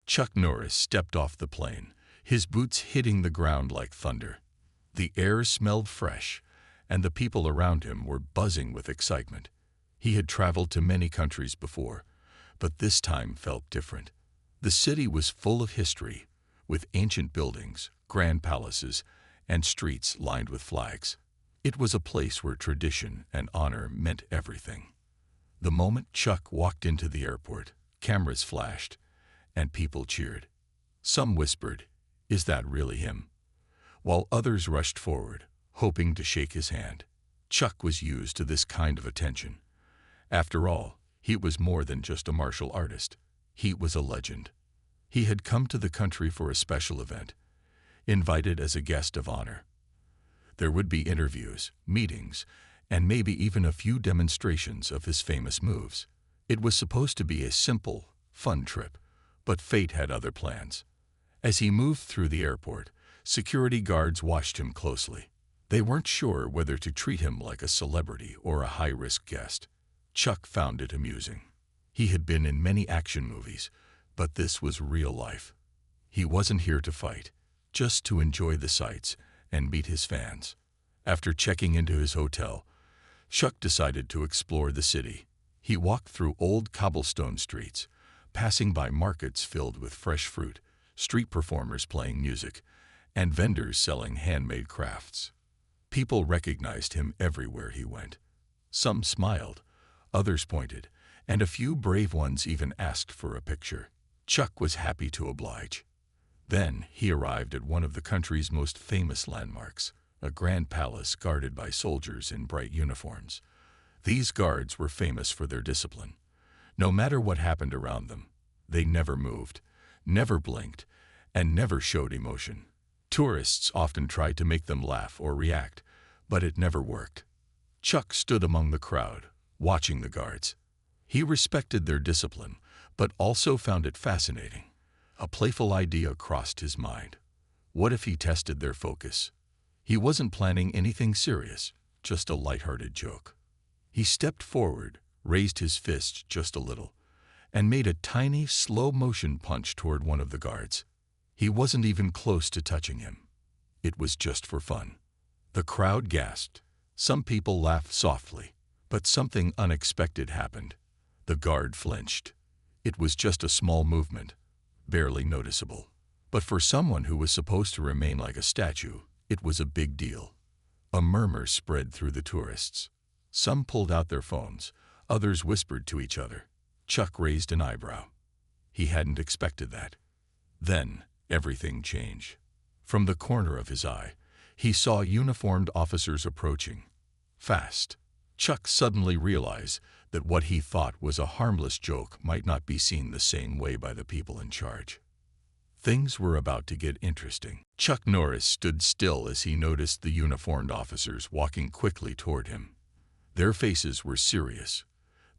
Chuck Norris stepped off the plane, his boots hitting the ground like thunder. The air smelled fresh, and the people around him were buzzing with excitement. He had traveled to many countries before, but this time felt different. The city was full of history, with ancient buildings, grand palaces, and streets lined with flags. It was a place where tradition and honor meant everything. The moment Chuck walked into the airport, cameras flashed, and people cheered. Some whispered, "Is that really him?" while others rushed forward, hoping to shake his hand. Chuck was used to this kind of attention. After all, he was more than just a martial artist. He was a legend. He had come to the country for a special event, invited as a guest of honor. There would be interviews, meetings, and maybe even a few demonstrations of his famous moves. It was supposed to be a simple, fun trip, but fate had other plans. As he moved through the airport, security guards watched him closely. They weren't sure whether to treat him like a celebrity or a high-risk guest. Chuck found it amusing. He had been in many action movies, but this was real life. He wasn't here to fight, just to enjoy the sights and meet his fans. After checking into his hotel, Chuck decided to explore the city. He walked through old cobblestone streets, passing by markets filled with fresh fruit, street performers playing music, and vendors selling handmade crafts. People recognized him everywhere he went. Some smiled, others pointed, and a few brave ones even asked for a picture. Chuck was happy to oblige. Then he arrived at one of the country's most famous landmarks, a grand palace guarded by soldiers in bright uniforms. These guards were famous for their discipline. No matter what happened around them, they never moved, never blinked, and never showed emotion. Tourists often tried to make them laugh or react, but it never worked. Chuck stood among the crowd, watching the guards. He respected their discipline, but also found it fascinating. A playful idea crossed his mind. What if he tested their focus? He wasn't planning anything serious, just a lighthearted joke. He stepped forward, raised his fist just a little, and made a tiny, slow-motion punch toward one of the guards. He wasn't even close to touching him. It was just for fun. The crowd gasped. Some people laughed softly, but something unexpected happened. The guard flinched. It was just a small movement, barely noticeable. But for someone who was supposed to remain like a statue, it was a big deal. A murmur spread through the tourists. Some pulled out their phones, others whispered to each other. Chuck raised an eyebrow. He hadn't expected that. Then, everything changed. From the corner of his eye, he saw uniformed officers approaching. Fast. Chuck suddenly realized that what he thought was a harmless joke might not be seen the same way by the people in charge. Things were about to get interesting. Chuck Norris stood still as he noticed the uniformed officers walking quickly toward him. Their faces were serious,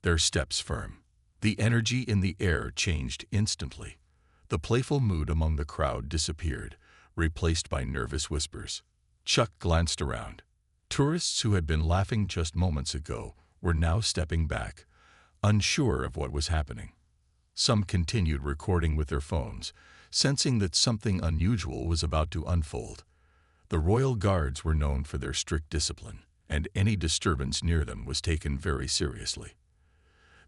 their steps firm. The energy in the air changed instantly. The playful mood among the crowd disappeared, replaced by nervous whispers. Chuck glanced around. Tourists who had been laughing just moments ago were now stepping back, unsure of what was happening. Some continued recording with their phones, sensing that something unusual was about to unfold. The royal guards were known for their strict discipline, and any disturbance near them was taken very seriously.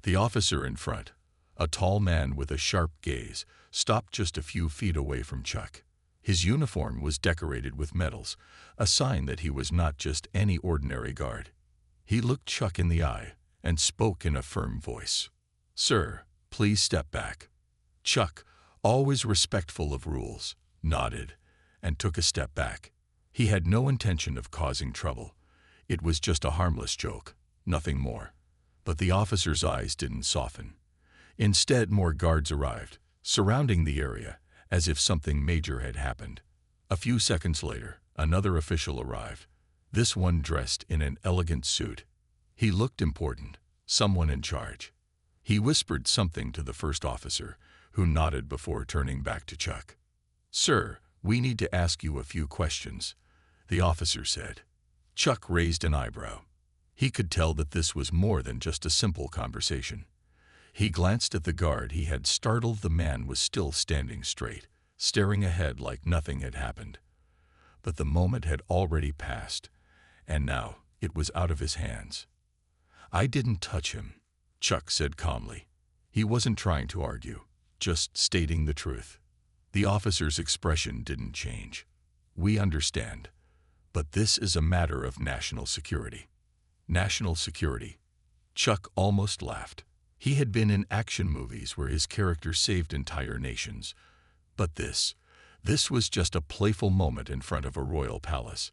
The officer in front, a tall man with a sharp gaze, stopped just a few feet away from Chuck. His uniform was decorated with medals, a sign that he was not just any ordinary guard. He looked Chuck in the eye and spoke in a firm voice. "Sir, please step back." Chuck, always respectful of rules, nodded and took a step back. He had no intention of causing trouble. It was just a harmless joke, nothing more. But the officer's eyes didn't soften. Instead, more guards arrived, surrounding the area, as if something major had happened. A few seconds later, another official arrived, this one dressed in an elegant suit. He looked important, someone in charge. He whispered something to the first officer, who nodded before turning back to Chuck. "Sir, we need to ask you a few questions," the officer said. Chuck raised an eyebrow. He could tell that this was more than just a simple conversation. He glanced at the guard. He had startled. The man was still standing straight, staring ahead like nothing had happened. But the moment had already passed, and now it was out of his hands. "I didn't touch him," Chuck said calmly. He wasn't trying to argue, just stating the truth. The officer's expression didn't change. "We understand, but this is a matter of national security." National security? Chuck almost laughed. He had been in action movies where his character saved entire nations. But this was just a playful moment in front of a royal palace.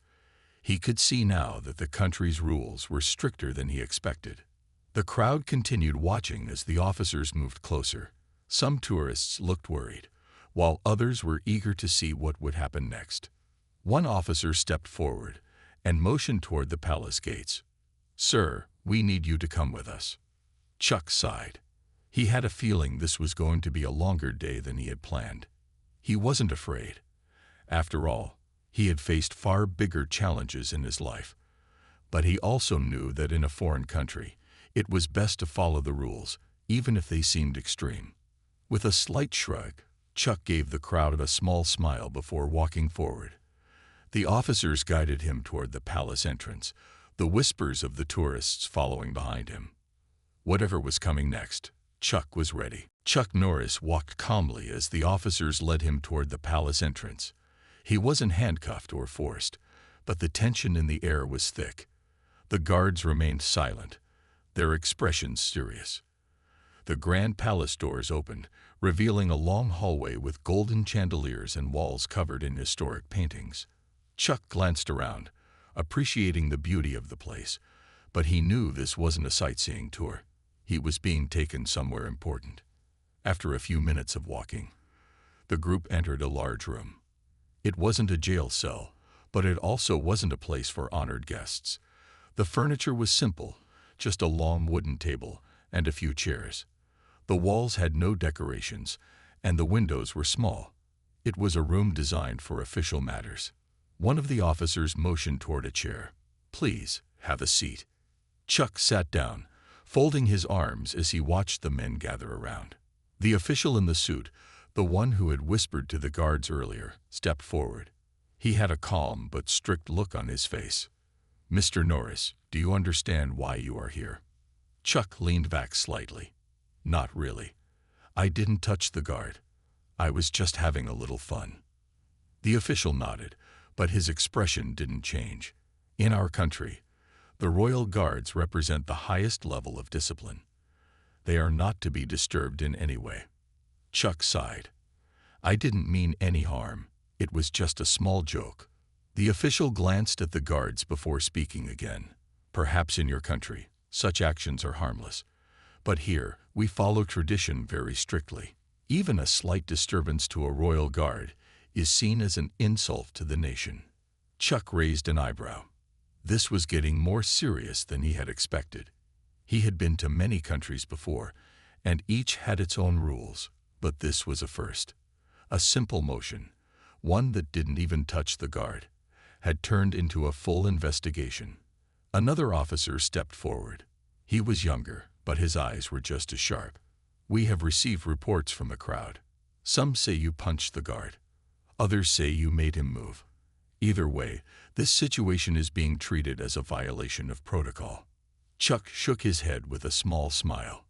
He could see now that the country's rules were stricter than he expected. The crowd continued watching as the officers moved closer. Some tourists looked worried, while others were eager to see what would happen next. One officer stepped forward and motioned toward the palace gates. "Sir, we need you to come with us." Chuck sighed. He had a feeling this was going to be a longer day than he had planned. He wasn't afraid. After all, he had faced far bigger challenges in his life. But he also knew that in a foreign country, it was best to follow the rules, even if they seemed extreme. With a slight shrug, Chuck gave the crowd a small smile before walking forward. The officers guided him toward the palace entrance, the whispers of the tourists following behind him. Whatever was coming next, Chuck was ready. Chuck Norris walked calmly as the officers led him toward the palace entrance. He wasn't handcuffed or forced, but the tension in the air was thick. The guards remained silent, their expressions serious. The grand palace doors opened, revealing a long hallway with golden chandeliers and walls covered in historic paintings. Chuck glanced around, appreciating the beauty of the place, but he knew this wasn't a sightseeing tour. He was being taken somewhere important. After a few minutes of walking, the group entered a large room. It wasn't a jail cell, but it also wasn't a place for honored guests. The furniture was simple, just a long wooden table and a few chairs. The walls had no decorations, and the windows were small. It was a room designed for official matters. One of the officers motioned toward a chair. "Please, have a seat." Chuck sat down, folding his arms as he watched the men gather around. The official in the suit, the one who had whispered to the guards earlier, stepped forward. He had a calm but strict look on his face. "Mr. Norris, do you understand why you are here?" Chuck leaned back slightly. "Not really. I didn't touch the guard. I was just having a little fun." The official nodded, but his expression didn't change. In our country, the royal guards represent the highest level of discipline. They are not to be disturbed in any way. Chuck sighed. "I didn't mean any harm. It was just a small joke." The official glanced at the guards before speaking again. "Perhaps in your country, such actions are harmless. But here, we follow tradition very strictly. Even a slight disturbance to a royal guard is seen as an insult to the nation." Chuck raised an eyebrow. This was getting more serious than he had expected. He had been to many countries before, and each had its own rules, but this was a first. A simple motion, one that didn't even touch the guard, had turned into a full investigation. Another officer stepped forward. He was younger, but his eyes were just as sharp. "We have received reports from the crowd. Some say you punched the guard. Others say you made him move. Either way, this situation is being treated as a violation of protocol." Chuck shook his head with a small smile.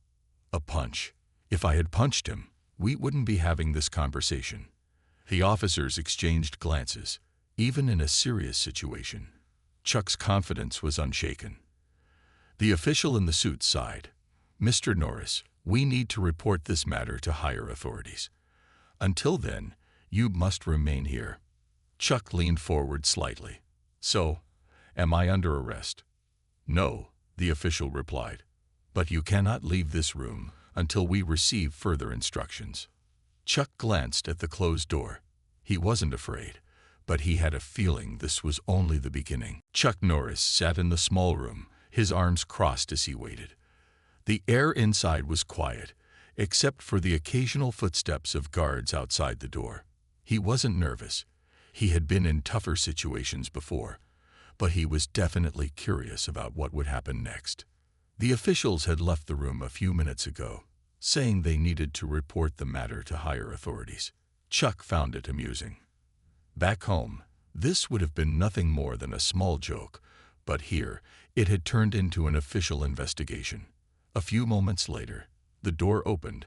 "A punch. If I had punched him, we wouldn't be having this conversation." The officers exchanged glances. Even in a serious situation, Chuck's confidence was unshaken. The official in the suit sighed. "Mr. Norris, we need to report this matter to higher authorities. Until then, you must remain here." Chuck leaned forward slightly. "So, am I under arrest?" "No," the official replied. "But you cannot leave this room until we receive further instructions." Chuck glanced at the closed door. He wasn't afraid, but he had a feeling this was only the beginning. Chuck Norris sat in the small room, his arms crossed as he waited. The air inside was quiet, except for the occasional footsteps of guards outside the door. He wasn't nervous. He had been in tougher situations before, but he was definitely curious about what would happen next. The officials had left the room a few minutes ago. saying they needed to report the matter to higher authorities. Chuck found it amusing. Back home, this would have been nothing more than a small joke, but here it had turned into an official investigation. A few moments later, the door opened,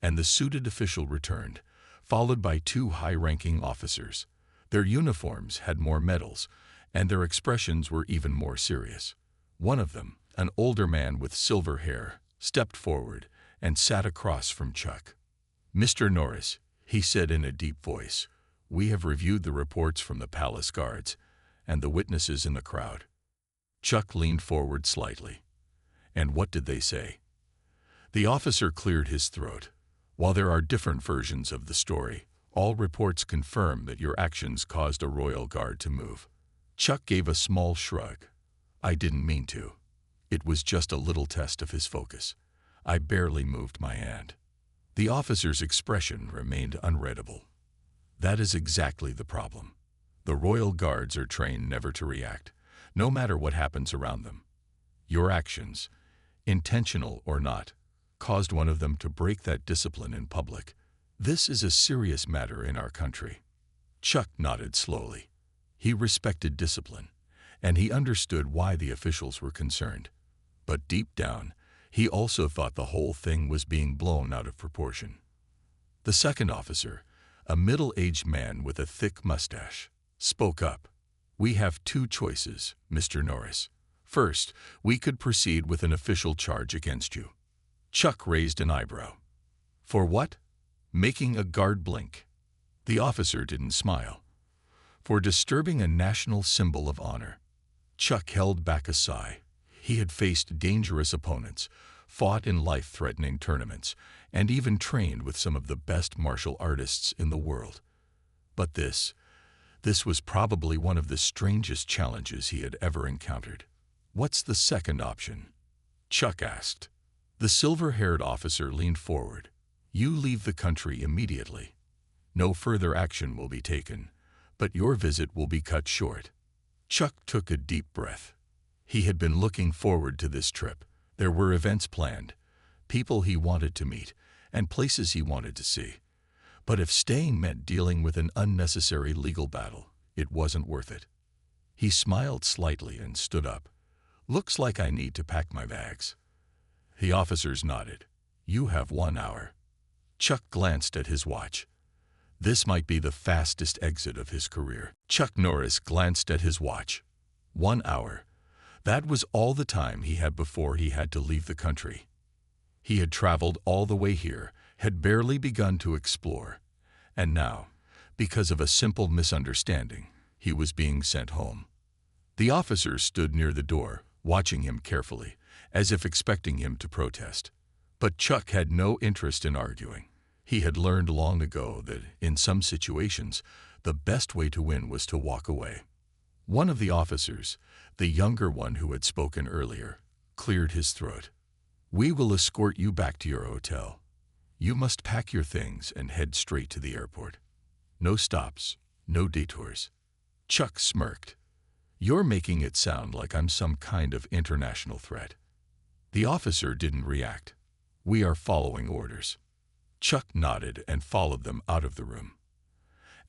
and the suited official returned, followed by two high-ranking officers. Their uniforms had more medals, and their expressions were even more serious. One of them, an older man with silver hair, stepped forward and sat across from Chuck. "Mr. Norris," he said in a deep voice, "we have reviewed the reports from the palace guards and the witnesses in the crowd." Chuck leaned forward slightly. "And what did they say?" The officer cleared his throat. "While there are different versions of the story, all reports confirm that your actions caused a royal guard to move." Chuck gave a small shrug. "I didn't mean to. It was just a little test of his focus. I barely moved my hand." The officer's expression remained unreadable. "That is exactly the problem. The royal guards are trained never to react, no matter what happens around them. Your actions, intentional or not, caused one of them to break that discipline in public. This is a serious matter in our country." Chuck nodded slowly. He respected discipline, and he understood why the officials were concerned. But deep down, he also thought the whole thing was being blown out of proportion. The second officer, a middle-aged man with a thick mustache, spoke up. "We have two choices, Mr. Norris. First, we could proceed with an official charge against you." Chuck raised an eyebrow. "For what?" "Making a guard blink." The officer didn't smile. "For disturbing a national symbol of honor." Chuck held back a sigh. He had faced dangerous opponents, fought in life-threatening tournaments, and even trained with some of the best martial artists in the world. But this was probably one of the strangest challenges he had ever encountered. "What's the second option?" Chuck asked. The silver-haired officer leaned forward. "You leave the country immediately. No further action will be taken, but your visit will be cut short." Chuck took a deep breath. He had been looking forward to this trip. There were events planned, people he wanted to meet, and places he wanted to see. But if staying meant dealing with an unnecessary legal battle, it wasn't worth it. He smiled slightly and stood up. "Looks like I need to pack my bags." The officers nodded. "You have 1 hour." Chuck glanced at his watch. This might be the fastest exit of his career. Chuck Norris glanced at his watch. 1 hour. That was all the time he had before he had to leave the country. He had traveled all the way here, had barely begun to explore, and now, because of a simple misunderstanding, he was being sent home. The officer stood near the door, watching him carefully, as if expecting him to protest. But Chuck had no interest in arguing. He had learned long ago that, in some situations, the best way to win was to walk away. One of the officers, the younger one who had spoken earlier, cleared his throat. "We will escort you back to your hotel. You must pack your things and head straight to the airport. No stops, no detours." Chuck smirked. "You're making it sound like I'm some kind of international threat." The officer didn't react. "We are following orders." Chuck nodded and followed them out of the room.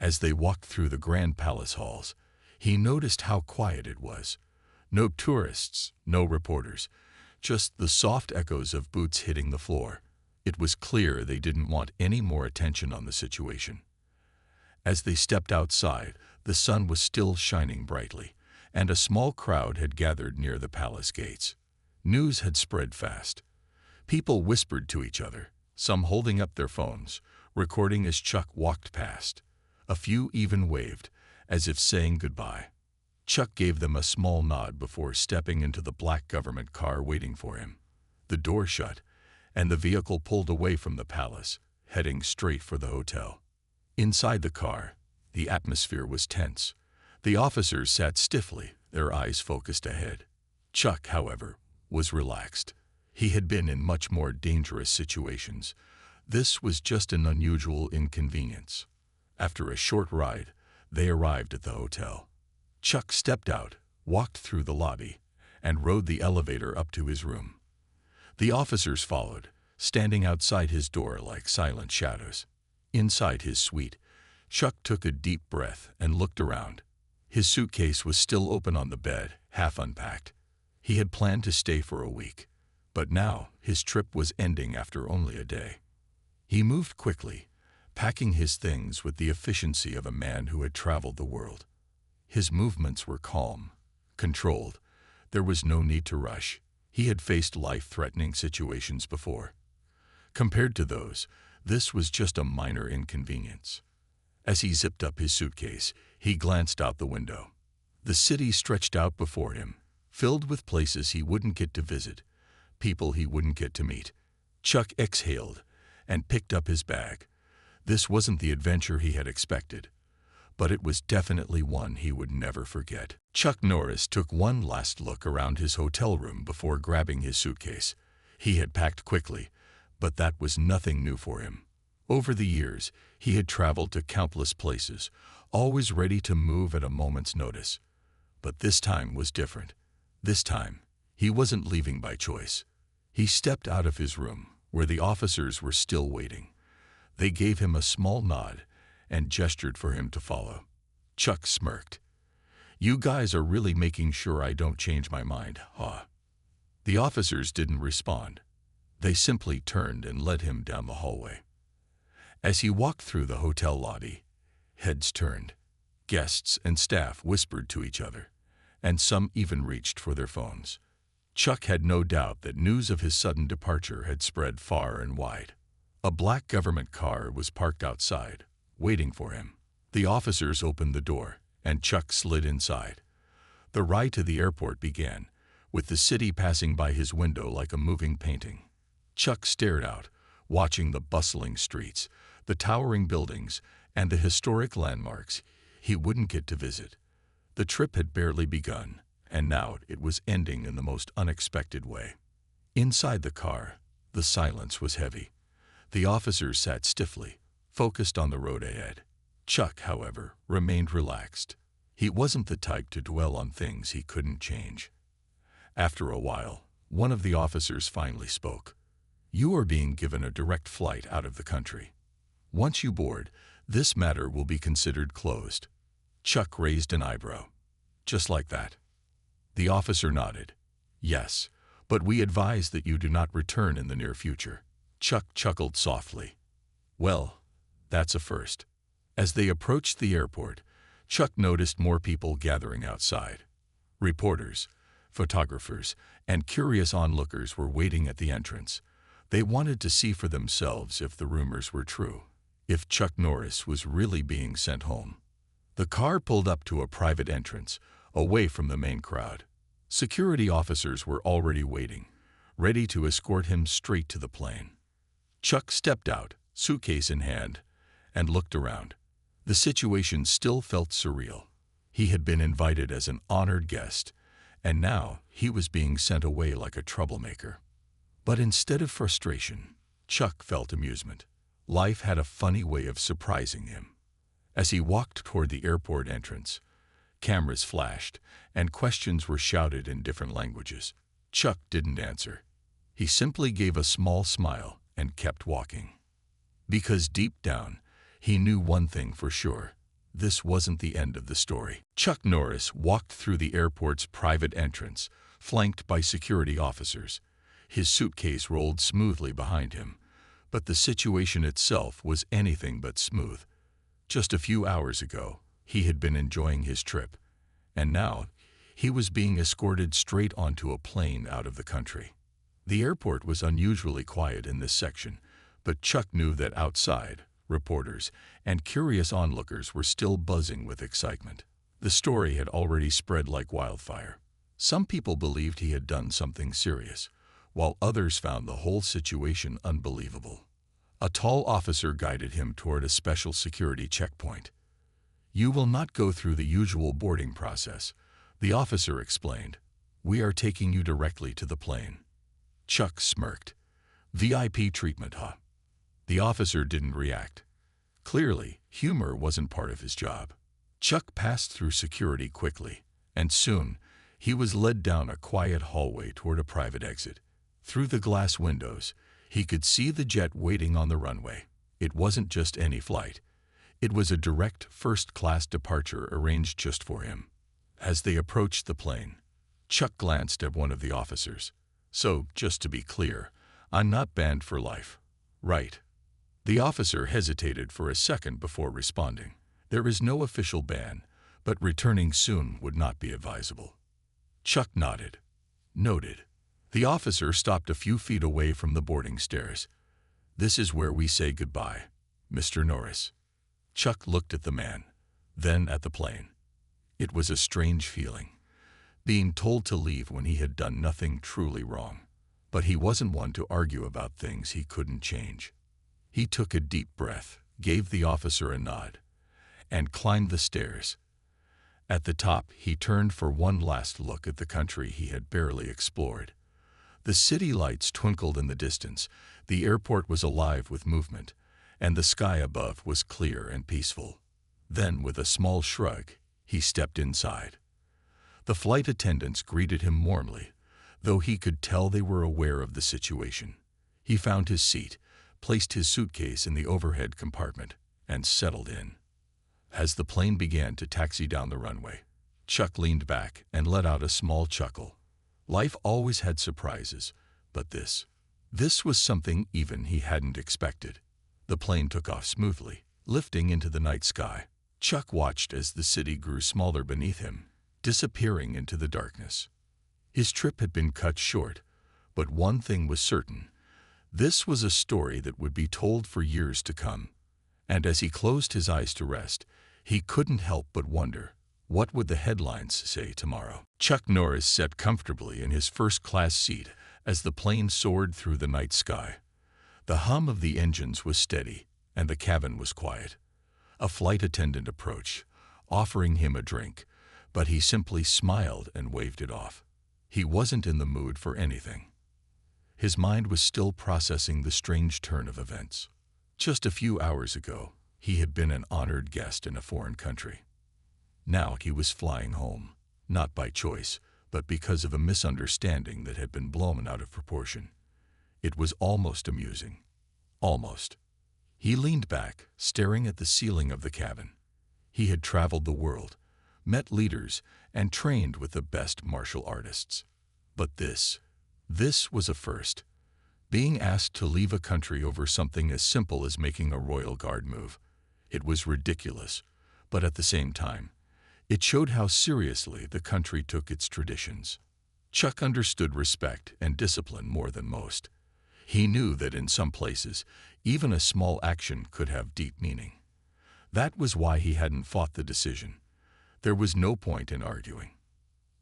As they walked through the grand palace halls, he noticed how quiet it was. No tourists, no reporters, just the soft echoes of boots hitting the floor. It was clear they didn't want any more attention on the situation. As they stepped outside, the sun was still shining brightly, and a small crowd had gathered near the palace gates. News had spread fast. People whispered to each other, some holding up their phones, recording as Chuck walked past. A few even waved, as if saying goodbye. Chuck gave them a small nod before stepping into the black government car waiting for him. The door shut, and the vehicle pulled away from the palace, heading straight for the hotel. Inside the car, the atmosphere was tense. The officers sat stiffly, their eyes focused ahead. Chuck, however, was relaxed. He had been in much more dangerous situations. This was just an unusual inconvenience. After a short ride, they arrived at the hotel. Chuck stepped out, walked through the lobby, and rode the elevator up to his room. The officers followed, standing outside his door like silent shadows. Inside his suite, Chuck took a deep breath and looked around. His suitcase was still open on the bed, half unpacked. He had planned to stay for a week, but now his trip was ending after only a day. He moved quickly, packing his things with the efficiency of a man who had traveled the world. His movements were calm, controlled. There was no need to rush. He had faced life-threatening situations before. Compared to those, this was just a minor inconvenience. As he zipped up his suitcase, he glanced out the window. The city stretched out before him, filled with places he wouldn't get to visit, people he wouldn't get to meet. Chuck exhaled and picked up his bag. This wasn't the adventure he had expected, but it was definitely one he would never forget. Chuck Norris took one last look around his hotel room before grabbing his suitcase. He had packed quickly, but that was nothing new for him. Over the years, he had traveled to countless places, always ready to move at a moment's notice. But this time was different. This time, he wasn't leaving by choice. He stepped out of his room, where the officers were still waiting. They gave him a small nod and gestured for him to follow. Chuck smirked. "You guys are really making sure I don't change my mind, huh?" The officers didn't respond. They simply turned and led him down the hallway. As he walked through the hotel lobby, heads turned. Guests and staff whispered to each other, and some even reached for their phones. Chuck had no doubt that news of his sudden departure had spread far and wide. A black government car was parked outside, waiting for him. The officers opened the door, and Chuck slid inside. The ride to the airport began, with the city passing by his window like a moving painting. Chuck stared out, watching the bustling streets, the towering buildings, and the historic landmarks he wouldn't get to visit. The trip had barely begun, and now it was ending in the most unexpected way. Inside the car, the silence was heavy. The officers sat stiffly, focused on the road ahead. Chuck, however, remained relaxed. He wasn't the type to dwell on things he couldn't change. After a while, one of the officers finally spoke. "You are being given a direct flight out of the country. Once you board, this matter will be considered closed." Chuck raised an eyebrow. "Just like that?" The officer nodded. "Yes, but we advise that you do not return in the near future." Chuck chuckled softly. "Well, that's a first." As they approached the airport, Chuck noticed more people gathering outside. Reporters, photographers, and curious onlookers were waiting at the entrance. They wanted to see for themselves if the rumors were true, if Chuck Norris was really being sent home. The car pulled up to a private entrance, away from the main crowd. Security officers were already waiting, ready to escort him straight to the plane. Chuck stepped out, suitcase in hand, and looked around. The situation still felt surreal. He had been invited as an honored guest, and now he was being sent away like a troublemaker. But instead of frustration, Chuck felt amusement. Life had a funny way of surprising him. As he walked toward the airport entrance, cameras flashed, and questions were shouted in different languages. Chuck didn't answer. He simply gave a small smile and kept walking. Because deep down, he knew one thing for sure. This wasn't the end of the story. Chuck Norris walked through the airport's private entrance, flanked by security officers. His suitcase rolled smoothly behind him, but the situation itself was anything but smooth. Just a few hours ago, he had been enjoying his trip, and now he was being escorted straight onto a plane out of the country. The airport was unusually quiet in this section, but Chuck knew that outside, reporters and curious onlookers were still buzzing with excitement. The story had already spread like wildfire. Some people believed he had done something serious, while others found the whole situation unbelievable. A tall officer guided him toward a special security checkpoint. "You will not go through the usual boarding process," the officer explained. "We are taking you directly to the plane." Chuck smirked. "VIP treatment, huh?" The officer didn't react. Clearly, humor wasn't part of his job. Chuck passed through security quickly, and soon he was led down a quiet hallway toward a private exit. Through the glass windows, He could see the jet waiting on the runway. It wasn't just any flight. It was a direct first-class departure arranged just for him. As they approached the plane, Chuck glanced at one of the officers. "So, just to be clear, I'm not banned for life, right?" The officer hesitated for a second before responding. "There is no official ban, but returning soon would not be advisable." Chuck nodded. "Noted." The officer stopped a few feet away from the boarding stairs. "This is where we say goodbye, Mr. Norris." Chuck looked at the man, then at the plane. It was a strange feeling, being told to leave when he had done nothing truly wrong. But he wasn't one to argue about things he couldn't change. He took a deep breath, gave the officer a nod, and climbed the stairs. At the top, he turned for one last look at the country he had barely explored. The city lights twinkled in the distance, the airport was alive with movement, and the sky above was clear and peaceful. Then, with a small shrug, he stepped inside. The flight attendants greeted him warmly, though he could tell they were aware of the situation. He found his seat, placed his suitcase in the overhead compartment, and settled in. As the plane began to taxi down the runway, Chuck leaned back and let out a small chuckle. Life always had surprises, but this was something even he hadn't expected. The plane took off smoothly, lifting into the night sky. Chuck watched as the city grew smaller beneath him, disappearing into the darkness. His trip had been cut short, but one thing was certain. This was a story that would be told for years to come. And as he closed his eyes to rest, he couldn't help but wonder, what would the headlines say tomorrow? Chuck Norris sat comfortably in his first-class seat as the plane soared through the night sky. The hum of the engines was steady, and the cabin was quiet. A flight attendant approached, offering him a drink, but he simply smiled and waved it off. He wasn't in the mood for anything. His mind was still processing the strange turn of events. Just a few hours ago, he had been an honored guest in a foreign country. Now he was flying home, not by choice, but because of a misunderstanding that had been blown out of proportion. It was almost amusing. Almost. He leaned back, staring at the ceiling of the cabin. He had traveled the world, met leaders, and trained with the best martial artists. But this was a first. Being asked to leave a country over something as simple as making a Royal Guard move. It was ridiculous, but at the same time, it showed how seriously the country took its traditions. Chuck understood respect and discipline more than most. He knew that in some places, even a small action could have deep meaning. That was why he hadn't fought the decision. There was no point in arguing.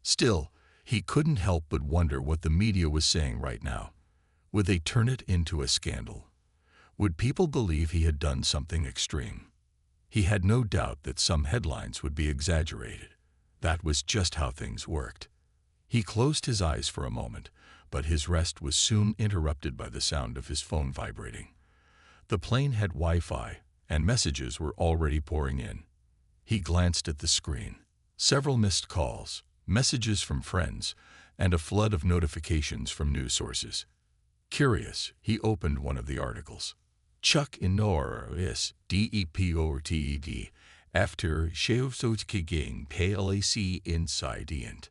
Still, he couldn't help but wonder what the media was saying right now. Would they turn it into a scandal? Would people believe he had done something extreme? He had no doubt that some headlines would be exaggerated. That was just how things worked. He closed his eyes for a moment, but his rest was soon interrupted by the sound of his phone vibrating. The plane had Wi-Fi, and messages were already pouring in. He glanced at the screen. Several missed calls, messages from friends, and a flood of notifications from news sources. Curious, he opened one of the articles. Chuck Norris, Deported, after Schaufsotgegend PLAC inside.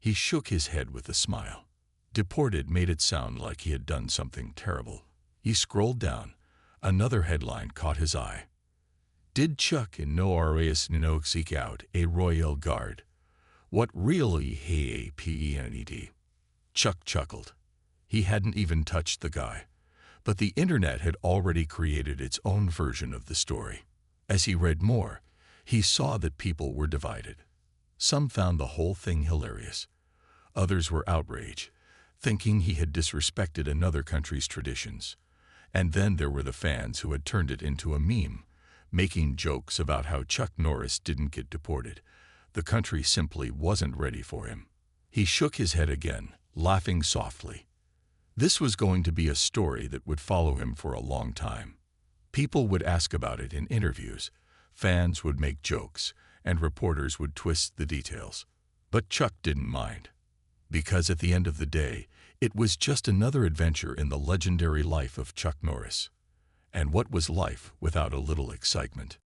He shook his head with a smile. Deported made it sound like he had done something terrible. He scrolled down. Another headline caught his eye. Did Chuck Norris seek out a Royal Guard? What really happened? Chuck chuckled. He hadn't even touched the guy. But the internet had already created its own version of the story. As he read more, he saw that people were divided. Some found the whole thing hilarious. Others were outraged, thinking he had disrespected another country's traditions. And then there were the fans who had turned it into a meme, making jokes about how Chuck Norris didn't get deported. The country simply wasn't ready for him. He shook his head again, laughing softly. This was going to be a story that would follow him for a long time. People would ask about it in interviews, fans would make jokes, and reporters would twist the details. But Chuck didn't mind. Because at the end of the day, It was just another adventure in the legendary life of Chuck Norris. And what was life without a little excitement?